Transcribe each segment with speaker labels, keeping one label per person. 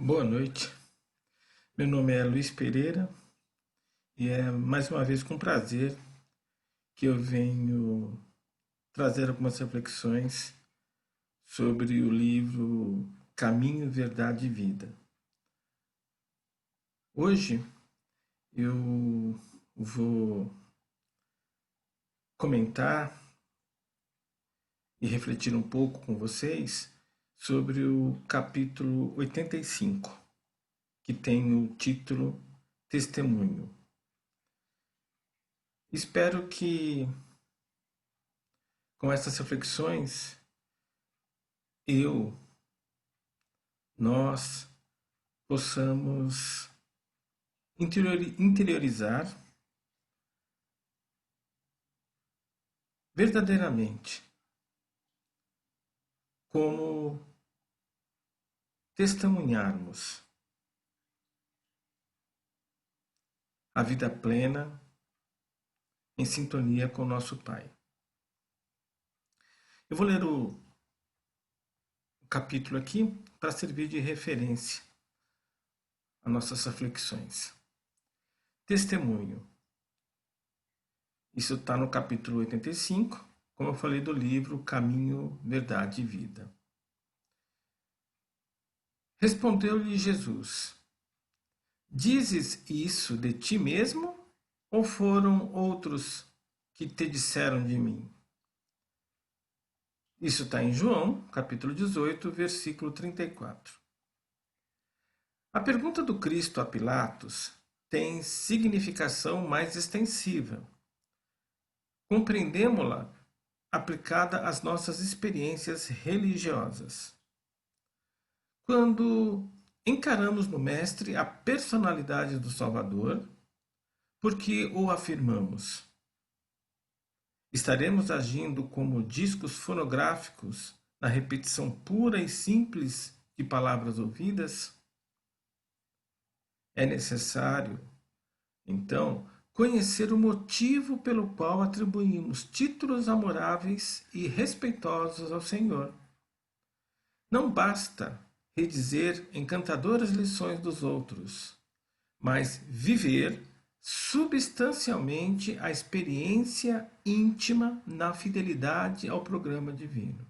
Speaker 1: Boa noite, meu nome é Luiz Pereira e é mais uma vez com prazer que eu venho trazer algumas reflexões sobre o livro Caminho, Verdade e Vida. Hoje eu vou comentar e refletir um pouco com vocês sobre o capítulo 85, que tem o título Testemunho. Espero que com essas reflexões eu, nós possamos interiorizar verdadeiramente como testemunharmos a vida plena em sintonia com nosso Pai. Eu vou ler o capítulo aqui para servir de referência a nossas reflexões. Testemunho. Isso está no capítulo 85, como eu falei do livro Caminho, Verdade e Vida. Respondeu-lhe Jesus: Dizes isso de ti mesmo, ou foram outros que te disseram de mim? Isso está em João, capítulo 18, versículo 34. A pergunta do Cristo a Pilatos tem significação mais extensiva. Compreendemos-la aplicada às nossas experiências religiosas. Quando encaramos no Mestre a personalidade do Salvador, porque o afirmamos? Estaremos agindo como discos fonográficos na repetição pura e simples de palavras ouvidas? É necessário, então, conhecer o motivo pelo qual atribuímos títulos amoráveis e respeitosos ao Senhor. Não basta redizer encantadoras lições dos outros, mas viver substancialmente a experiência íntima na fidelidade ao programa divino.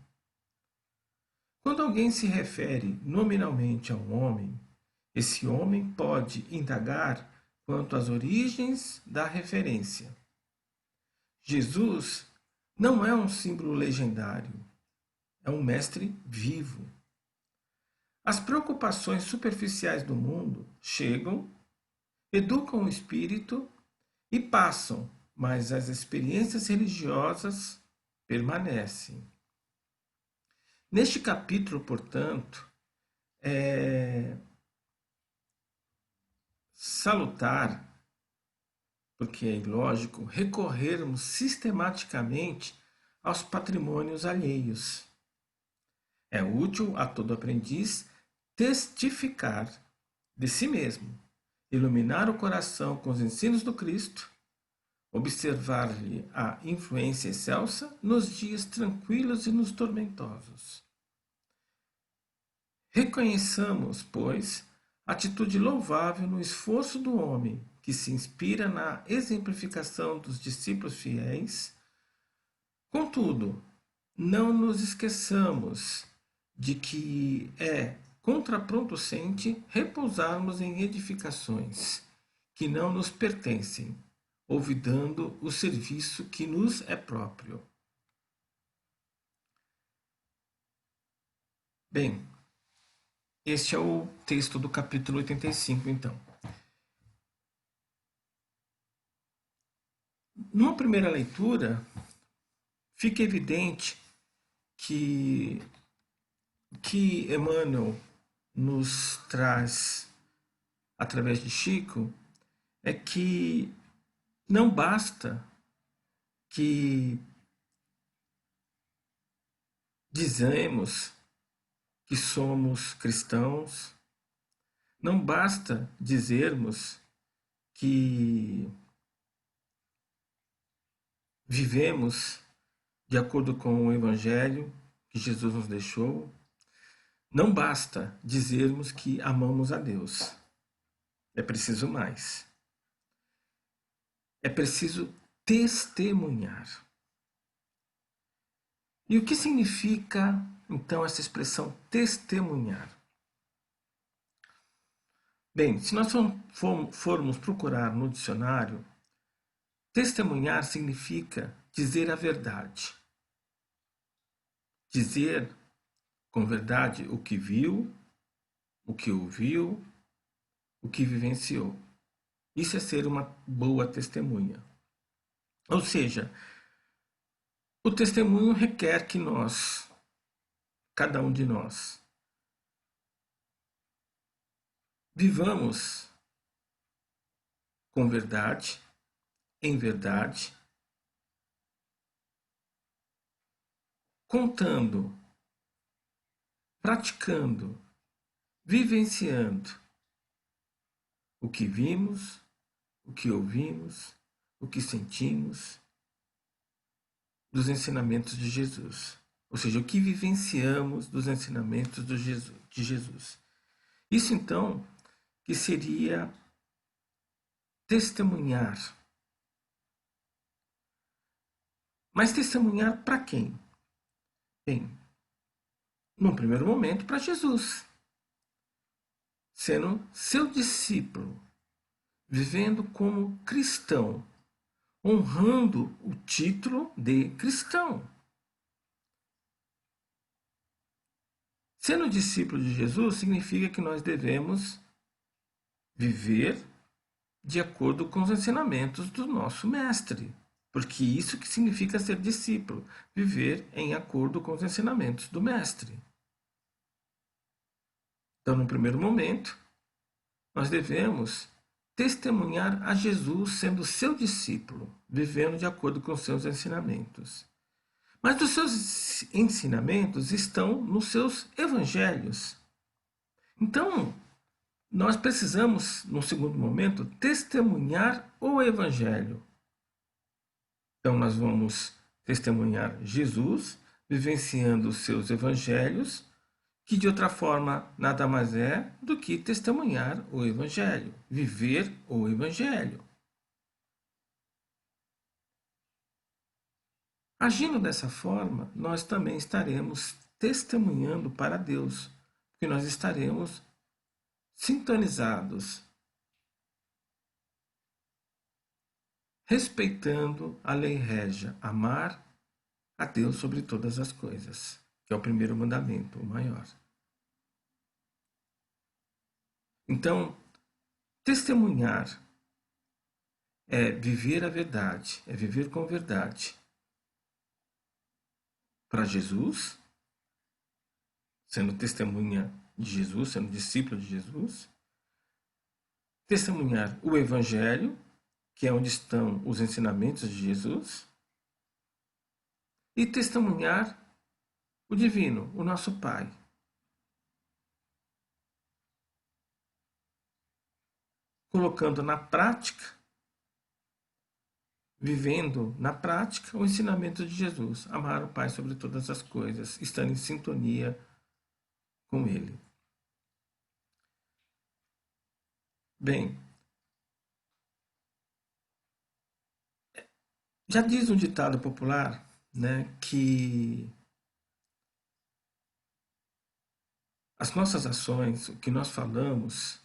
Speaker 1: Quando alguém se refere nominalmente a um homem, esse homem pode indagar quanto às origens da referência. Jesus não é um símbolo legendário, é um mestre vivo. As preocupações superficiais do mundo chegam, educam o espírito e passam, mas as experiências religiosas permanecem. Neste capítulo, portanto, é salutar, porque é ilógico, recorrermos sistematicamente aos patrimônios alheios. É útil a todo aprendiz testificar de si mesmo, iluminar o coração com os ensinos do Cristo, observar-lhe a influência excelsa nos dias tranquilos e nos tormentosos. Reconheçamos, pois, atitude louvável no esforço do homem que se inspira na exemplificação dos discípulos fiéis. Contudo, não nos esqueçamos de que é contraproducente repousarmos em edificações que não nos pertencem, olvidando o serviço que nos é próprio. Bem, este é o texto do capítulo 85, então. Numa primeira leitura, fica evidente que Emmanuel nos traz, através de Chico, é que não basta que dizemos que somos cristãos, não basta dizermos que vivemos de acordo com o Evangelho que Jesus nos deixou, Não basta dizermos que amamos a Deus. É preciso mais. É preciso testemunhar. E o que significa, então, essa expressão testemunhar? Bem, se nós formos procurar no dicionário, testemunhar significa dizer a verdade. Dizer com verdade o que viu, o que ouviu, o que vivenciou. Isso é ser uma boa testemunha. Ou seja, o testemunho requer que nós, cada um de nós, vivamos com verdade, em verdade, contando, praticando, vivenciando o que vimos, o que ouvimos, o que sentimos dos ensinamentos de Jesus. Ou seja, o que vivenciamos dos ensinamentos de Jesus. Isso então que seria testemunhar. Mas testemunhar para quem? Bem, num primeiro momento para Jesus, sendo seu discípulo, vivendo como cristão, honrando o título de cristão. Sendo discípulo de Jesus significa que nós devemos viver de acordo com os ensinamentos do nosso mestre. Porque isso que significa ser discípulo, viver em acordo com os ensinamentos do mestre. Então, no primeiro momento, nós devemos testemunhar a Jesus sendo seu discípulo, vivendo de acordo com os seus ensinamentos. Mas os seus ensinamentos estão nos seus evangelhos. Então, nós precisamos, no segundo momento, testemunhar o evangelho. Então, nós vamos testemunhar Jesus, vivenciando os seus evangelhos, que de outra forma nada mais é do que testemunhar o evangelho, viver o evangelho. Agindo dessa forma, nós também estaremos testemunhando para Deus, porque nós estaremos sintonizados, respeitando a lei régia, amar a Deus sobre todas as coisas, que é o primeiro mandamento, o maior. Então, testemunhar é viver a verdade, é viver com verdade para Jesus, sendo testemunha de Jesus, sendo discípulo de Jesus, testemunhar o Evangelho, que é onde estão os ensinamentos de Jesus, e testemunhar o Divino, o nosso Pai. Colocando na prática, vivendo na prática o ensinamento de Jesus, amar o Pai sobre todas as coisas, estando em sintonia com Ele. Bem, já diz um ditado popular, né, que as nossas ações, o que nós falamos,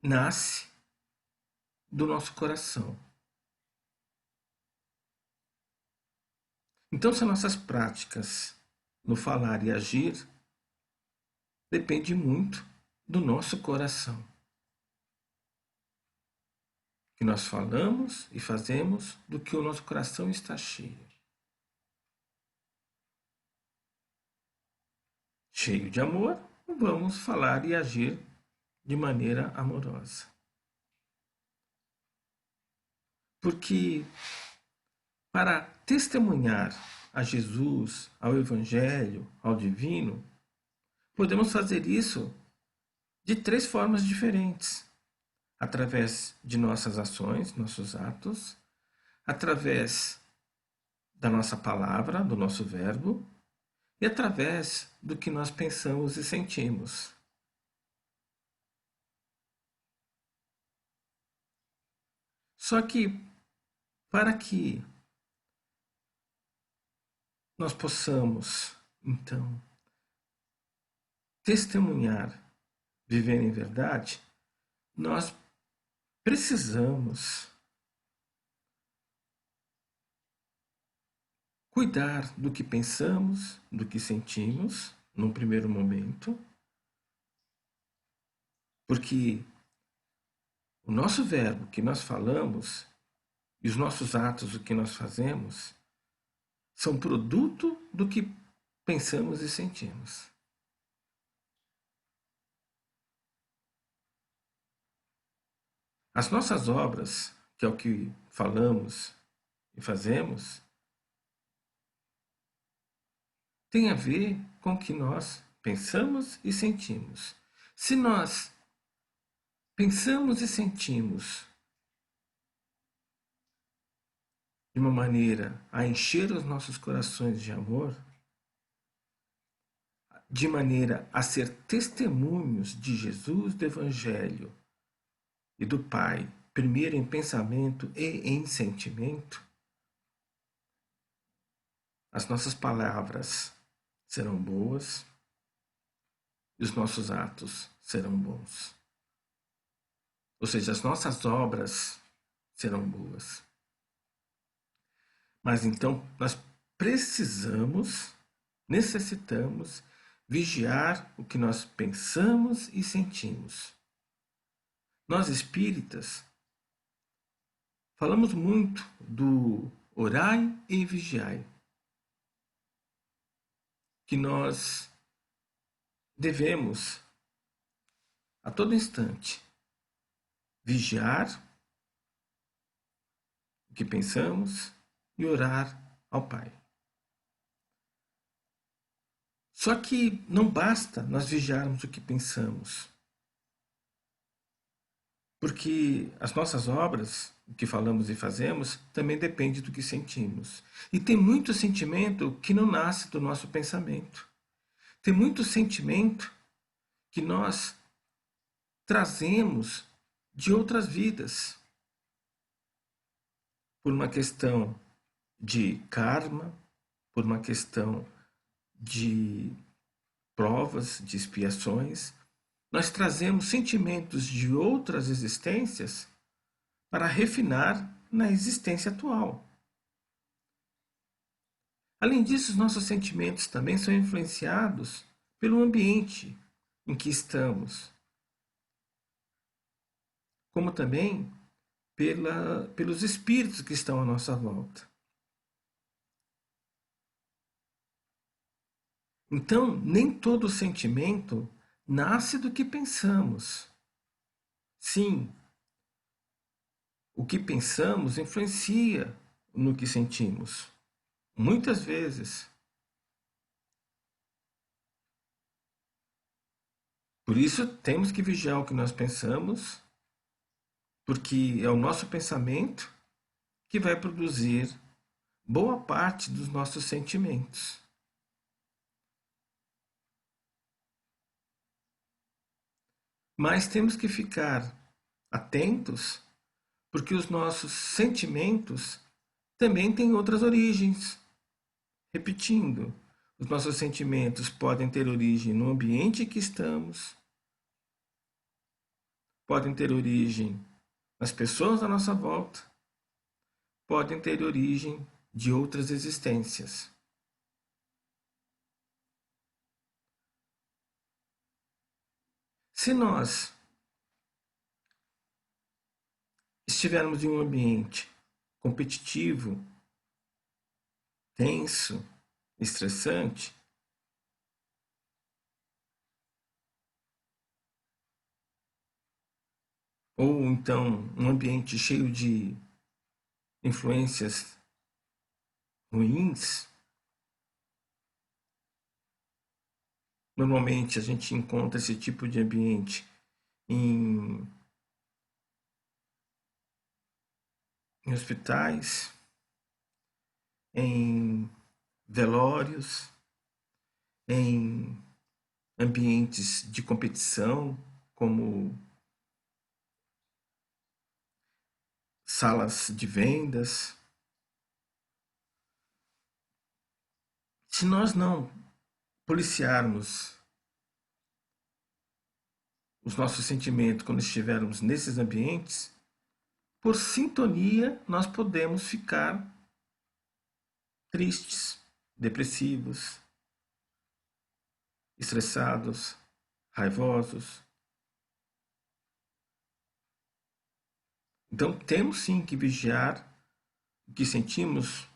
Speaker 1: nasce do nosso coração. Então, se as nossas práticas no falar e agir depende muito do nosso coração. O que nós falamos e fazemos do que o nosso coração está cheio. Cheio de amor, vamos falar e agir de maneira amorosa. Porque para testemunhar a Jesus, ao Evangelho, ao Divino, podemos fazer isso de 3 formas diferentes. Através de nossas ações, nossos atos, através da nossa palavra, do nosso verbo, e através do que nós pensamos e sentimos. Só que, para que nós possamos, então, testemunhar, viver em verdade, nós precisamos cuidar do que pensamos, do que sentimos, num primeiro momento, porque o nosso verbo que nós falamos e os nossos atos, o que nós fazemos, são produto do que pensamos e sentimos. As nossas obras, que é o que falamos e fazemos, tem a ver com o que nós pensamos e sentimos. Se nós pensamos e sentimos de uma maneira a encher os nossos corações de amor, de maneira a ser testemunhos de Jesus, do Evangelho e do Pai, primeiro em pensamento e em sentimento, as nossas palavras serão boas e os nossos atos serão bons. Ou seja, as nossas obras serão boas. Mas então nós necessitamos vigiar o que nós pensamos e sentimos. Nós espíritas falamos muito do orai e vigiai, que nós devemos a todo instante vigiar o que pensamos e orar ao Pai. Só que não basta nós vigiarmos o que pensamos, porque as nossas obras, o que falamos e fazemos, também depende do que sentimos. E tem muito sentimento que não nasce do nosso pensamento. Tem muito sentimento que nós trazemos de outras vidas, por uma questão de karma, por uma questão de provas, de expiações. Nós trazemos sentimentos de outras existências para refinar na existência atual. Além disso, os nossos sentimentos também são influenciados pelo ambiente em que estamos, como também pelos espíritos que estão à nossa volta. Então, nem todo sentimento nasce do que pensamos. Sim, o que pensamos influencia no que sentimos. Muitas vezes. Por isso, temos que vigiar o que nós pensamos, porque é o nosso pensamento que vai produzir boa parte dos nossos sentimentos. Mas temos que ficar atentos, porque os nossos sentimentos também têm outras origens. Repetindo, os nossos sentimentos podem ter origem no ambiente em que estamos, podem ter origem nas pessoas à nossa volta, podem ter origem de outras existências. Se nós estivermos em um ambiente competitivo, tenso, estressante, ou então um ambiente cheio de influências ruins, normalmente a gente encontra esse tipo de ambiente em, em hospitais, em velórios, em ambientes de competição, como salas de vendas. Se nós não policiarmos os nossos sentimentos quando estivermos nesses ambientes, por sintonia nós podemos ficar tristes, depressivos, estressados, raivosos. Então temos sim que vigiar o que sentimos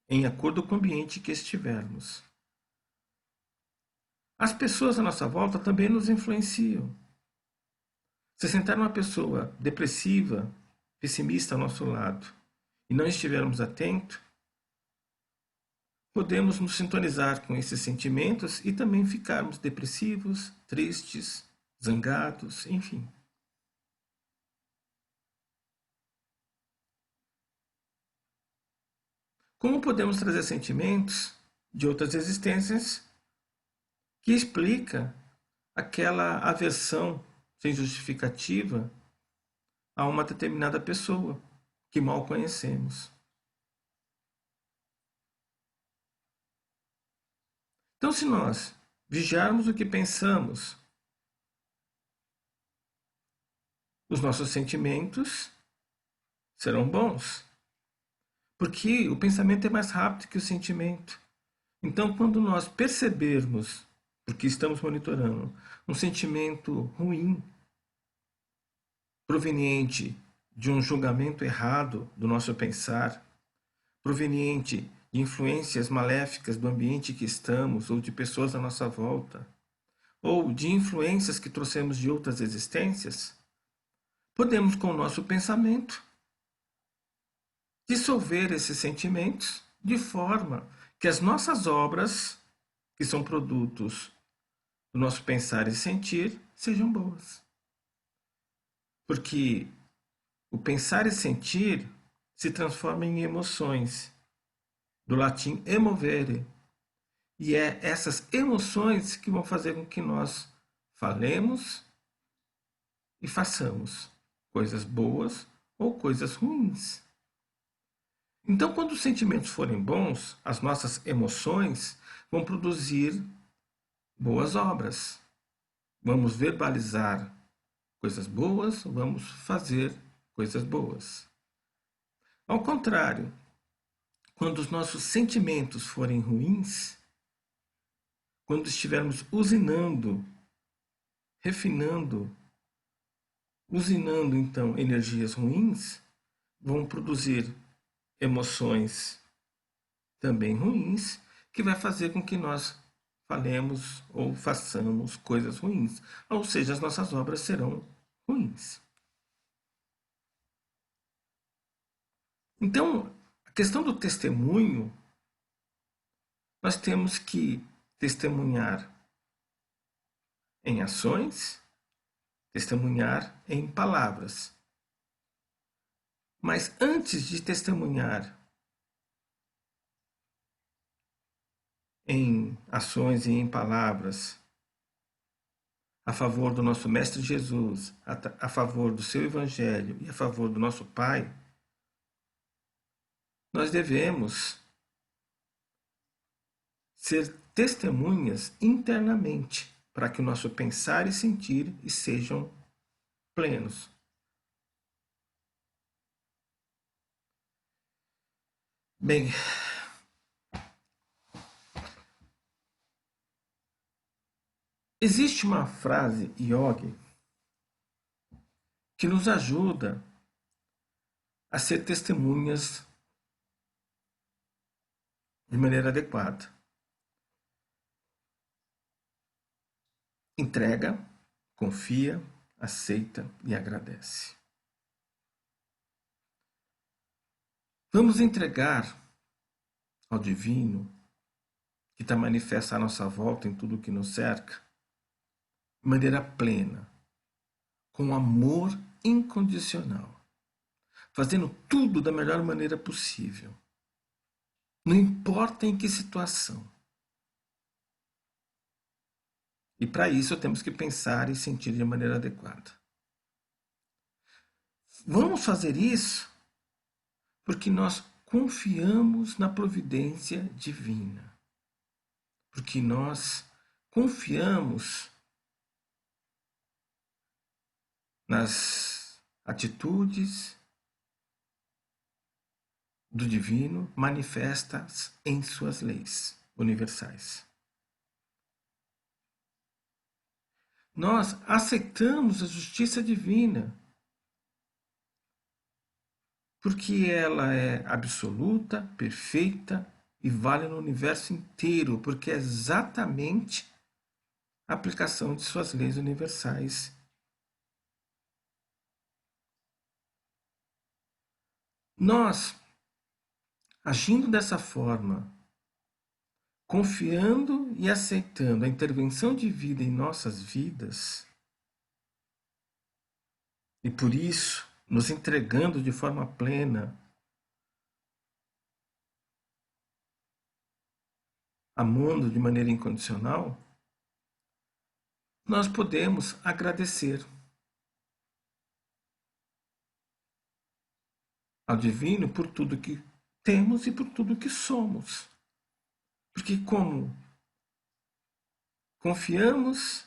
Speaker 1: em acordo com o ambiente que estivermos. As pessoas à nossa volta também nos influenciam. Se sentar uma pessoa depressiva, pessimista ao nosso lado e não estivermos atentos, podemos nos sintonizar com esses sentimentos e também ficarmos depressivos, tristes, zangados, enfim. Como podemos trazer sentimentos de outras existências que explica aquela aversão sem justificativa a uma determinada pessoa que mal conhecemos? Então, se nós vigiarmos o que pensamos, os nossos sentimentos serão bons, porque o pensamento é mais rápido que o sentimento. Então, quando nós percebermos, porque estamos monitorando, um sentimento ruim, proveniente de um julgamento errado do nosso pensar, proveniente de influências maléficas do ambiente que estamos ou de pessoas à nossa volta, ou de influências que trouxemos de outras existências, podemos, com o nosso pensamento, dissolver esses sentimentos de forma que as nossas obras, que são produtos do nosso pensar e sentir, sejam boas. Porque o pensar e sentir se transforma em emoções, do latim emovere. E é essas emoções que vão fazer com que nós falemos e façamos coisas boas ou coisas ruins. Então, quando os sentimentos forem bons, as nossas emoções vão produzir boas obras. Vamos verbalizar coisas boas, vamos fazer coisas boas. Ao contrário, quando os nossos sentimentos forem ruins, quando estivermos usinando, refinando, usinando então energias ruins, vão produzir emoções também ruins, que vai fazer com que nós falemos ou façamos coisas ruins. Ou seja, as nossas obras serão ruins. Então, a questão do testemunho, nós temos que testemunhar em ações, testemunhar em palavras. Mas antes de testemunhar em ações e em palavras a favor do nosso Mestre Jesus, a favor do seu Evangelho e a favor do nosso Pai, nós devemos ser testemunhas internamente para que o nosso pensar e sentir sejam plenos. Bem, existe uma frase yogi que nos ajuda a ser testemunhas de maneira adequada. Entrega, confia, aceita e agradece. Vamos entregar ao divino, que está manifesto à nossa volta em tudo o que nos cerca, de maneira plena, com amor incondicional, fazendo tudo da melhor maneira possível. não importa em que situação. E para isso temos que pensar e sentir de maneira adequada. Vamos fazer isso porque nós confiamos na providência divina. Porque nós confiamos nas atitudes do divino manifestas em suas leis universais. Nós aceitamos a justiça divina porque ela é absoluta, perfeita e vale no universo inteiro, porque é exatamente a aplicação de suas leis universais. Nós, agindo dessa forma, confiando e aceitando a intervenção divina em nossas vidas, e por isso nos entregando de forma plena, amando de maneira incondicional, nós podemos agradecer ao divino por tudo que temos e por tudo que somos. Porque como confiamos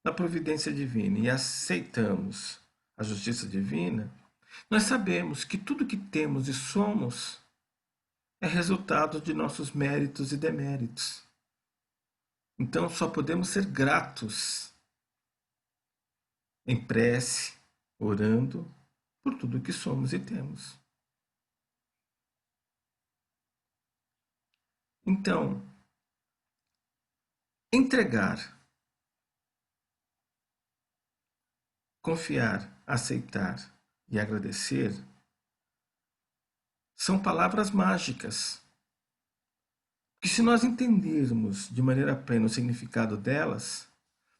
Speaker 1: na providência divina e aceitamos a justiça divina, nós sabemos que tudo que temos e somos é resultado de nossos méritos e deméritos. Então só podemos ser gratos em prece, orando por tudo que somos e temos. Então, entregar, confiar, aceitar e agradecer são palavras mágicas. Que se nós entendermos de maneira plena o significado delas,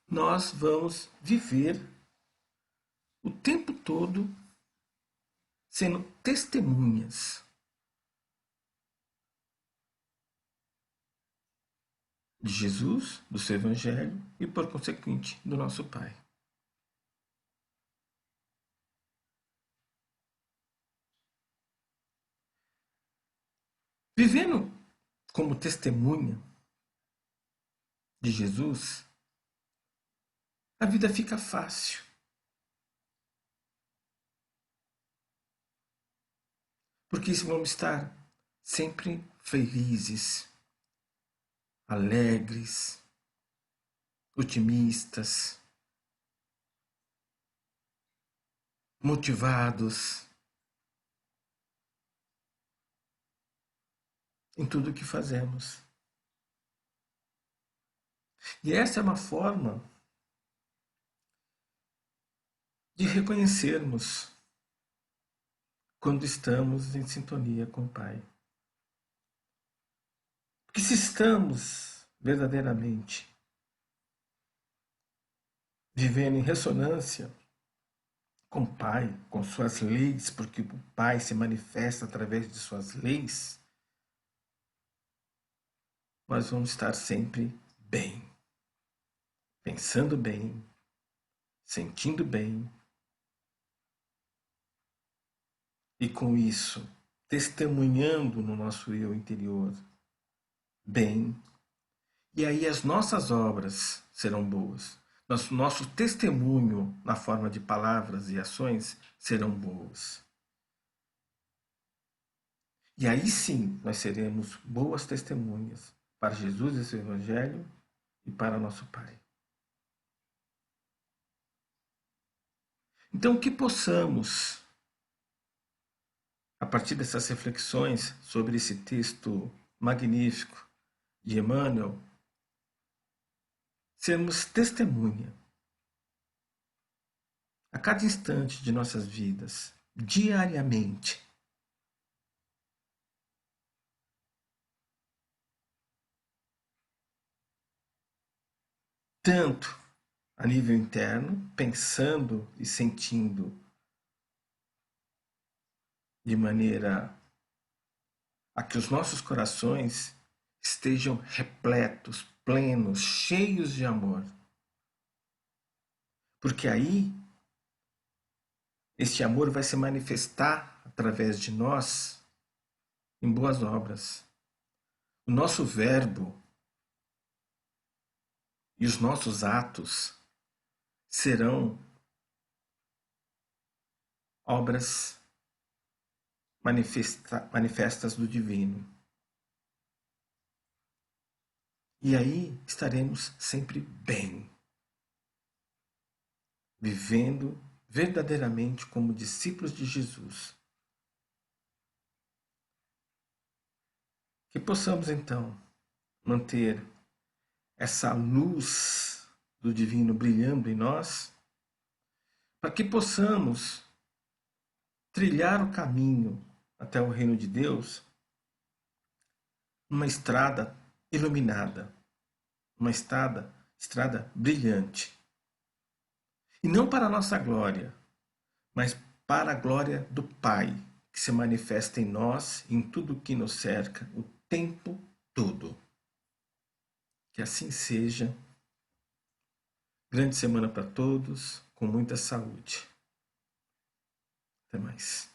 Speaker 1: nós vamos viver o tempo todo sendo testemunhas de Jesus, do seu Evangelho e, por consequente, do nosso Pai. Vivendo como testemunha de Jesus, a vida fica fácil. Porque vamos estar sempre felizes, alegres, otimistas, motivados em tudo o que fazemos. E essa é uma forma de reconhecermos quando estamos em sintonia com o Pai. Porque se estamos verdadeiramente vivendo em ressonância com o Pai, com suas leis, porque o Pai se manifesta através de suas leis, nós vamos estar sempre bem, pensando bem, sentindo bem, e com isso testemunhando no nosso eu interior bem, e aí as nossas obras serão boas. Nosso testemunho na forma de palavras e ações serão boas. E aí sim nós seremos boas testemunhas para Jesus e seu Evangelho e para nosso Pai. Então que possamos, a partir dessas reflexões sobre esse texto magnífico de Emmanuel, sermos testemunha a cada instante de nossas vidas, diariamente, tanto a nível interno, pensando e sentindo de maneira a que os nossos corações estejam repletos, plenos, cheios de amor. Porque aí este amor vai se manifestar através de nós em boas obras. O nosso verbo e os nossos atos serão obras manifestas do divino. E aí estaremos sempre bem, vivendo verdadeiramente como discípulos de Jesus. Que possamos então manter essa luz do divino brilhando em nós, para que possamos trilhar o caminho até o reino de Deus numa estrada iluminada, uma estrada brilhante. E não para a nossa glória, mas para a glória do Pai, que se manifesta em nós, em tudo que nos cerca, o tempo todo. Que assim seja. Grande semana para todos, com muita saúde. Até mais.